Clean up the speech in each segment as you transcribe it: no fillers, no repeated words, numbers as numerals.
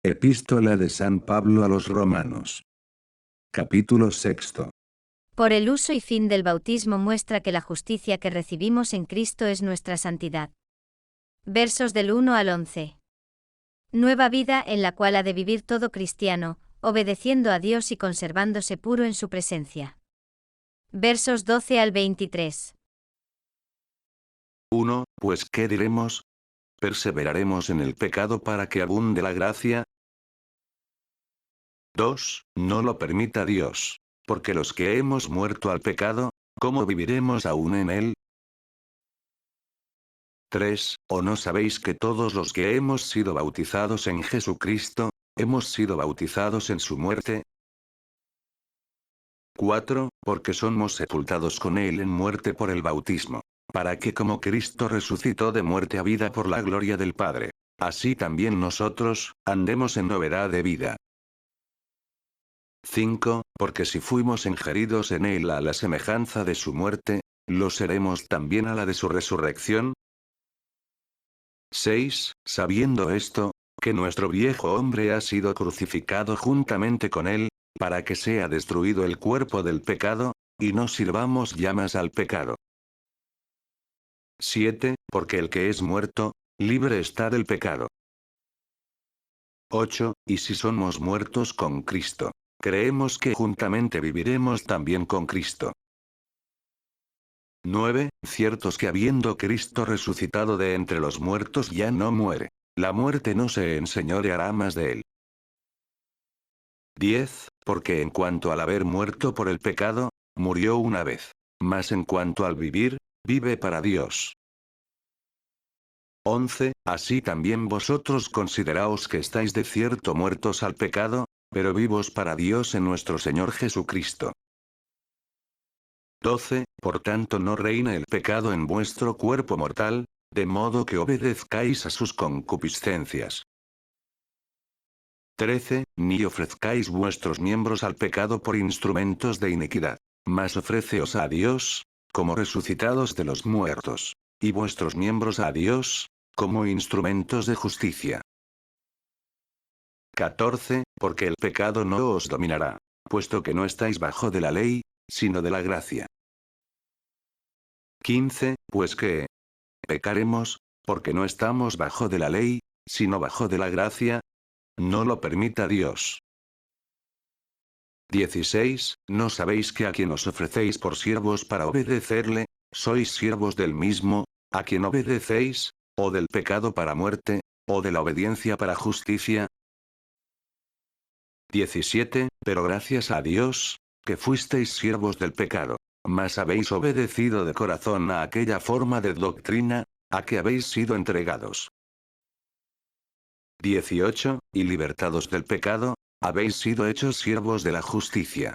Epístola de San Pablo a los Romanos. Capítulo 6. Por el uso y fin del bautismo muestra que la justicia que recibimos en Cristo es nuestra santidad. Versos del 1 al 11. Nueva vida en la cual ha de vivir todo cristiano, obedeciendo a Dios y conservándose puro en su presencia. Versos 12 al 23. 1. Pues ¿qué diremos? ¿Perseveraremos en el pecado para que abunde la gracia? 2. No lo permita Dios. Porque los que hemos muerto al pecado, ¿cómo viviremos aún en él? 3. ¿O no sabéis que todos los que hemos sido bautizados en Jesucristo, hemos sido bautizados en su muerte? 4. Porque somos sepultados con él en muerte por el bautismo, para que como Cristo resucitó de muerte a vida por la gloria del Padre, así también nosotros, andemos en novedad de vida. 5. Porque si fuimos ingeridos en él a la semejanza de su muerte, lo seremos también a la de su resurrección. 6. Sabiendo esto, que nuestro viejo hombre ha sido crucificado juntamente con él, para que sea destruido el cuerpo del pecado, y no sirvamos ya más al pecado. 7. Porque el que es muerto, libre está del pecado. 8. Y si somos muertos con Cristo, creemos que juntamente viviremos también con Cristo. 9. Ciertos que habiendo Cristo resucitado de entre los muertos ya no muere. La muerte no se enseñoreará más de él. 10. Porque en cuanto al haber muerto por el pecado, murió una vez. Mas en cuanto al vivir, vive para Dios. 11. Así también vosotros consideraos que estáis de cierto muertos al pecado, pero vivos para Dios en nuestro Señor Jesucristo. 12. Por tanto no reina el pecado en vuestro cuerpo mortal, de modo que obedezcáis a sus concupiscencias. 13. Ni ofrezcáis vuestros miembros al pecado por instrumentos de iniquidad, mas ofréceos a Dios, como resucitados de los muertos, y vuestros miembros a Dios, como instrumentos de justicia. 14. Porque el pecado no os dominará, puesto que no estáis bajo de la ley, sino de la gracia. 15. Pues que pecaremos, porque no estamos bajo de la ley, sino bajo de la gracia. No lo permita Dios. 16. ¿No sabéis que a quien os ofrecéis por siervos para obedecerle, sois siervos del mismo, a quien obedecéis, o del pecado para muerte, o de la obediencia para justicia? 17. Pero gracias a Dios, que fuisteis siervos del pecado, mas habéis obedecido de corazón a aquella forma de doctrina, a que habéis sido entregados. 18. Y libertados del pecado, habéis sido hechos siervos de la justicia.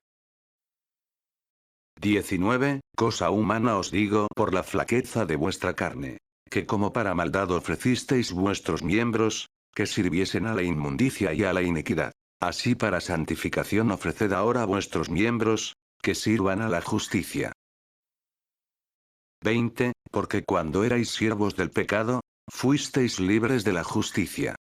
19. Cosa humana os digo por la flaqueza de vuestra carne, que como para maldad ofrecisteis vuestros miembros, que sirviesen a la inmundicia y a la iniquidad. Así para santificación ofreced ahora vuestros miembros, que sirvan a la justicia. 20. Porque cuando erais siervos del pecado, fuisteis libres de la justicia.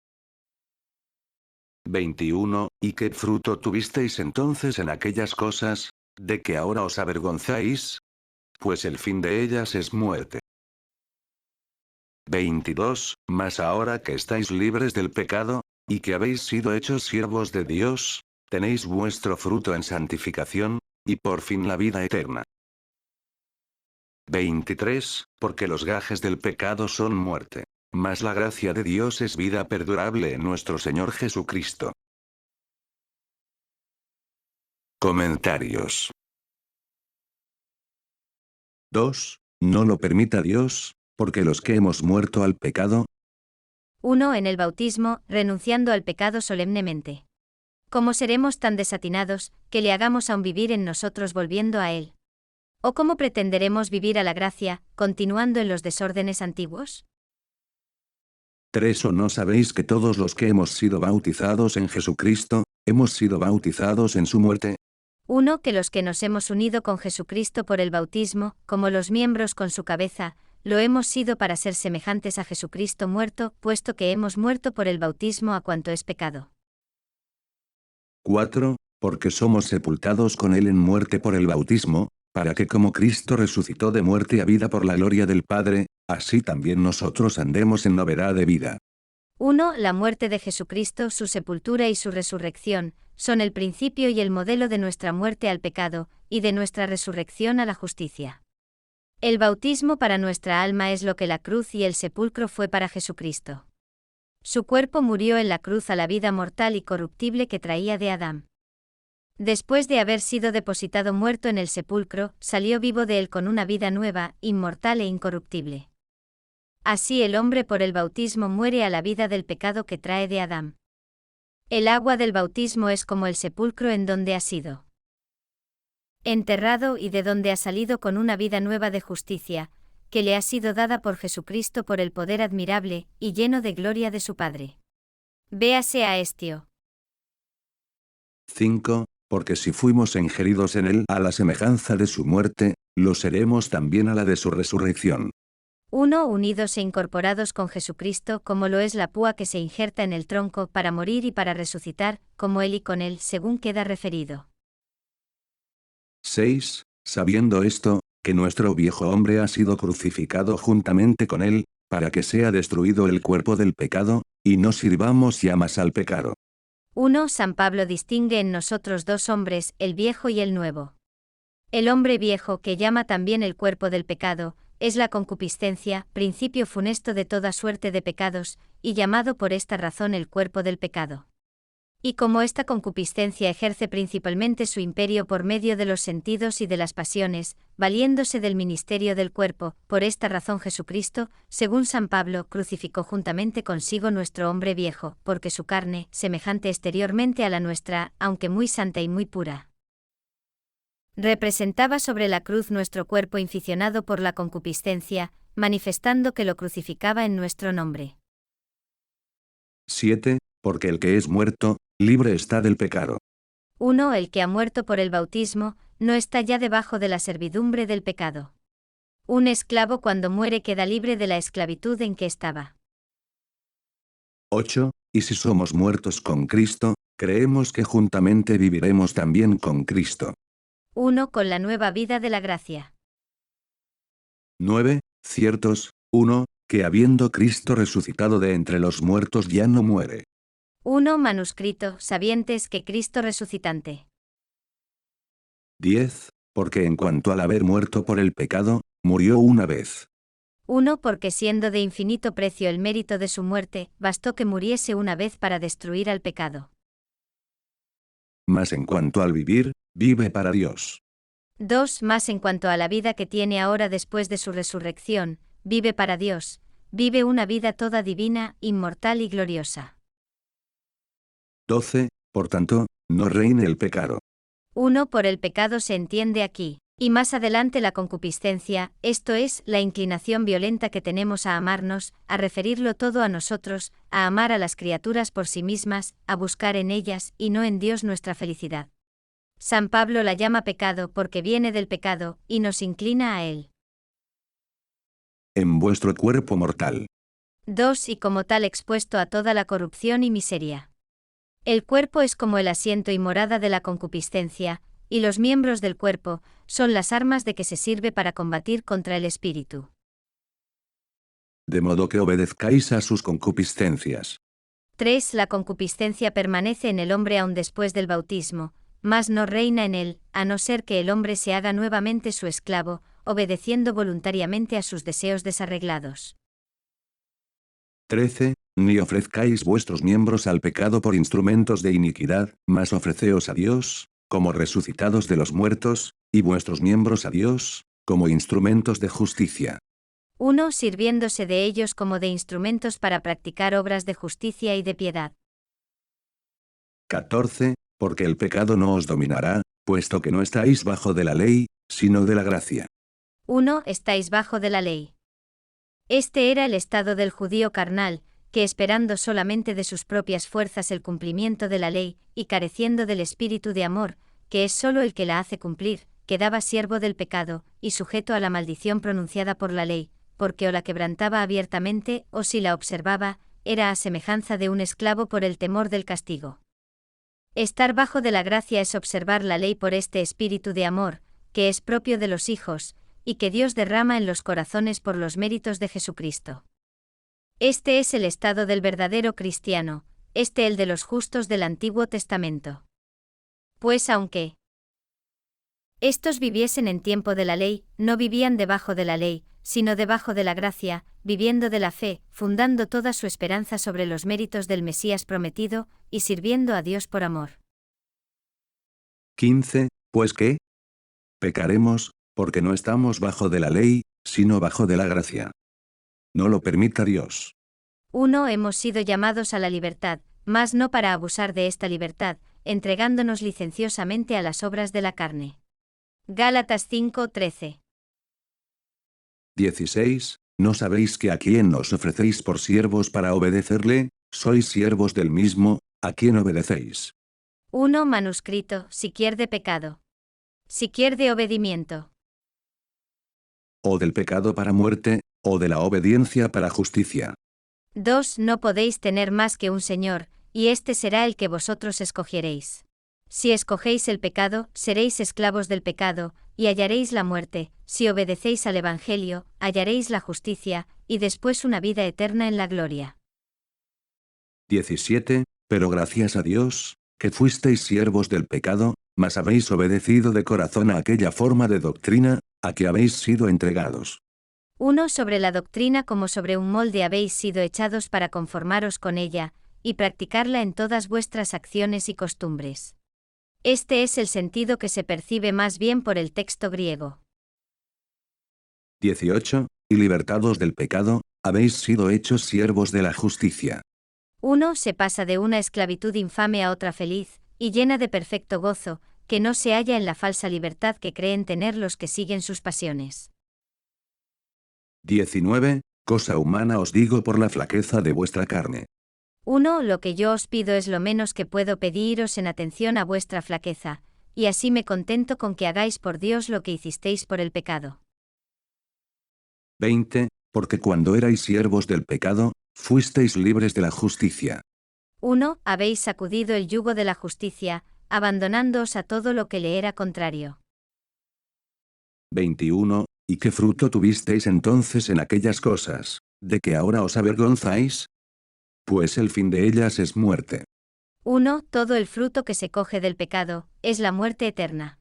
21. ¿Y qué fruto tuvisteis entonces en aquellas cosas, de que ahora os avergonzáis? Pues el fin de ellas es muerte. 22. Mas ahora que estáis libres del pecado, y que habéis sido hechos siervos de Dios, tenéis vuestro fruto en santificación, y por fin la vida eterna. 23. Porque los gajes del pecado son muerte, mas la gracia de Dios es vida perdurable en nuestro Señor Jesucristo. Comentarios. 2. No lo permita Dios, porque los que hemos muerto al pecado, 1. En el bautismo, renunciando al pecado solemnemente. ¿Cómo seremos tan desatinados, que le hagamos aún vivir en nosotros volviendo a él? ¿O cómo pretenderemos vivir a la gracia, continuando en los desórdenes antiguos? 3. ¿O no sabéis que todos los que hemos sido bautizados en Jesucristo, hemos sido bautizados en su muerte? 1. Que los que nos hemos unido con Jesucristo por el bautismo, como los miembros con su cabeza, lo hemos sido para ser semejantes a Jesucristo muerto, puesto que hemos muerto por el bautismo a cuanto es pecado. 4. Porque somos sepultados con él en muerte por el bautismo, para que como Cristo resucitó de muerte a vida por la gloria del Padre, así también nosotros andemos en novedad de vida. 1. La muerte de Jesucristo, su sepultura y su resurrección, son el principio y el modelo de nuestra muerte al pecado, y de nuestra resurrección a la justicia. El bautismo para nuestra alma es lo que la cruz y el sepulcro fue para Jesucristo. Su cuerpo murió en la cruz a la vida mortal y corruptible que traía de Adán. Después de haber sido depositado muerto en el sepulcro, salió vivo de él con una vida nueva, inmortal e incorruptible. Así el hombre por el bautismo muere a la vida del pecado que trae de Adán. El agua del bautismo es como el sepulcro en donde ha sido enterrado y de donde ha salido con una vida nueva de justicia, que le ha sido dada por Jesucristo por el poder admirable y lleno de gloria de su Padre. Véase a Estio. 5. Porque si fuimos ingeridos en él a la semejanza de su muerte, lo seremos también a la de su resurrección. 1. Unidos e incorporados con Jesucristo como lo es la púa que se injerta en el tronco para morir y para resucitar, como él y con él, según queda referido. 6. Sabiendo esto, que nuestro viejo hombre ha sido crucificado juntamente con él, para que sea destruido el cuerpo del pecado, y no sirvamos ya más al pecado. 1. San Pablo distingue en nosotros dos hombres, el viejo y el nuevo. El hombre viejo, que llama también el cuerpo del pecado, es la concupiscencia, principio funesto de toda suerte de pecados, y llamado por esta razón el cuerpo del pecado. Y como esta concupiscencia ejerce principalmente su imperio por medio de los sentidos y de las pasiones, valiéndose del ministerio del cuerpo, por esta razón Jesucristo, según San Pablo, crucificó juntamente consigo nuestro hombre viejo, porque su carne, semejante exteriormente a la nuestra, aunque muy santa y muy pura, representaba sobre la cruz nuestro cuerpo inficionado por la concupiscencia, manifestando que lo crucificaba en nuestro nombre. 7. Porque el que es muerto, libre está del pecado. 1. El que ha muerto por el bautismo, no está ya debajo de la servidumbre del pecado. Un esclavo cuando muere queda libre de la esclavitud en que estaba. 8. Y si somos muertos con Cristo, creemos que juntamente viviremos también con Cristo. 1. Con la nueva vida de la gracia. 9. Ciertos, 1. Que habiendo Cristo resucitado de entre los muertos ya no muere. 1. Manuscrito, sabientes que Cristo resucitante. 10. Porque en cuanto al haber muerto por el pecado, murió una vez. 1. Porque siendo de infinito precio el mérito de su muerte, bastó que muriese una vez para destruir al pecado. Mas en cuanto al vivir, vive para Dios. 2. Más en cuanto a la vida que tiene ahora después de su resurrección, vive para Dios, vive una vida toda divina, inmortal y gloriosa. 12. Por tanto, no reine el pecado. 1. Por el pecado se entiende aquí, y más adelante la concupiscencia, esto es, la inclinación violenta que tenemos a amarnos, a referirlo todo a nosotros, a amar a las criaturas por sí mismas, a buscar en ellas, y no en Dios nuestra felicidad. San Pablo la llama pecado porque viene del pecado, y nos inclina a él. En vuestro cuerpo mortal. 2. Y como tal expuesto a toda la corrupción y miseria. El cuerpo es como el asiento y morada de la concupiscencia, y los miembros del cuerpo son las armas de que se sirve para combatir contra el espíritu. De modo que obedezcáis a sus concupiscencias. 3. La concupiscencia permanece en el hombre aun después del bautismo, mas no reina en él, a no ser que el hombre se haga nuevamente su esclavo, obedeciendo voluntariamente a sus deseos desarreglados. 13. Ni ofrezcáis vuestros miembros al pecado por instrumentos de iniquidad, mas ofreceos a Dios, como resucitados de los muertos, y vuestros miembros a Dios, como instrumentos de justicia. 1. Sirviéndose de ellos como de instrumentos para practicar obras de justicia y de piedad. 14. Porque el pecado no os dominará, puesto que no estáis bajo de la ley, sino de la gracia. 1. Estáis bajo de la ley. Este era el estado del judío carnal, que esperando solamente de sus propias fuerzas el cumplimiento de la ley, y careciendo del espíritu de amor, que es sólo el que la hace cumplir, quedaba siervo del pecado, y sujeto a la maldición pronunciada por la ley, porque o la quebrantaba abiertamente, o si la observaba, era a semejanza de un esclavo por el temor del castigo. Estar bajo de la gracia es observar la ley por este espíritu de amor, que es propio de los hijos, y que Dios derrama en los corazones por los méritos de Jesucristo. Este es el estado del verdadero cristiano, el de los justos del Antiguo Testamento. Pues aunque estos viviesen en tiempo de la ley, no vivían debajo de la ley, sino debajo de la gracia, viviendo de la fe, fundando toda su esperanza sobre los méritos del Mesías prometido, y sirviendo a Dios por amor. 15. ¿Pues qué? Pecaremos, porque no estamos bajo de la ley, sino bajo de la gracia. No lo permita Dios. 1. Hemos sido llamados a la libertad, mas no para abusar de esta libertad, entregándonos licenciosamente a las obras de la carne. Gálatas 5:13. 16. ¿No sabéis que a quien os ofrecéis por siervos para obedecerle, sois siervos del mismo, a quien obedecéis? 1. Manuscrito, siquier de pecado. Siquier de obedimiento. O del pecado para muerte, o de la obediencia para justicia. 2. No podéis tener más que un Señor, y este será el que vosotros escogieréis. Si escogéis el pecado, seréis esclavos del pecado, y hallaréis la muerte; si obedecéis al Evangelio, hallaréis la justicia, y después una vida eterna en la gloria. 17. Pero gracias a Dios, que fuisteis siervos del pecado, mas habéis obedecido de corazón a aquella forma de doctrina, a que habéis sido entregados. 1. Sobre la doctrina como sobre un molde habéis sido echados para conformaros con ella, y practicarla en todas vuestras acciones y costumbres. Este es el sentido que se percibe más bien por el texto griego. 18. Y libertados del pecado, habéis sido hechos siervos de la justicia. 1. Se pasa de una esclavitud infame a otra feliz, y llena de perfecto gozo, que no se halla en la falsa libertad que creen tener los que siguen sus pasiones. 19. Cosa humana os digo por la flaqueza de vuestra carne. 1. Lo que yo os pido es lo menos que puedo pediros en atención a vuestra flaqueza, y así me contento con que hagáis por Dios lo que hicisteis por el pecado. 20. Porque cuando erais siervos del pecado, fuisteis libres de la justicia. 1. Habéis sacudido el yugo de la justicia, abandonándoos a todo lo que le era contrario. 21. ¿Y qué fruto tuvisteis entonces en aquellas cosas, de que ahora os avergonzáis? Pues el fin de ellas es muerte. 1. Todo el fruto que se coge del pecado, es la muerte eterna.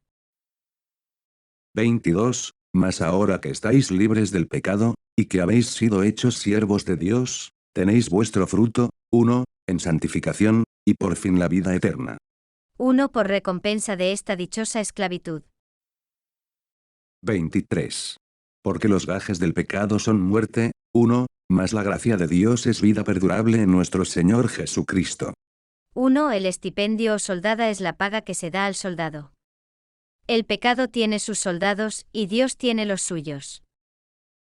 22. Mas ahora que estáis libres del pecado, y que habéis sido hechos siervos de Dios, tenéis vuestro fruto, 1. En santificación, y por fin la vida eterna. 1. Por recompensa de esta dichosa esclavitud. 23. Porque los gajes del pecado son muerte, 1. Mas la gracia de Dios es vida perdurable en nuestro Señor Jesucristo. 1. El estipendio o soldada es la paga que se da al soldado. El pecado tiene sus soldados, y Dios tiene los suyos.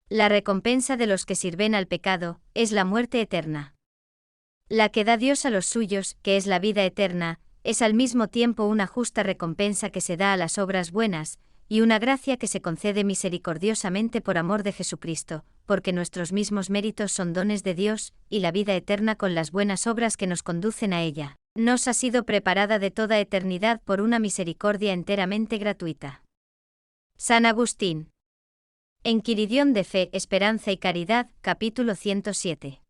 La recompensa de los que sirven al pecado, es la muerte eterna. La que da Dios a los suyos, que es la vida eterna, es al mismo tiempo una justa recompensa que se da a las obras buenas, y una gracia que se concede misericordiosamente por amor de Jesucristo, porque nuestros mismos méritos son dones de Dios, y la vida eterna con las buenas obras que nos conducen a ella, nos ha sido preparada de toda eternidad por una misericordia enteramente gratuita. San Agustín. Enquiridión de Fe, Esperanza y Caridad, capítulo 107.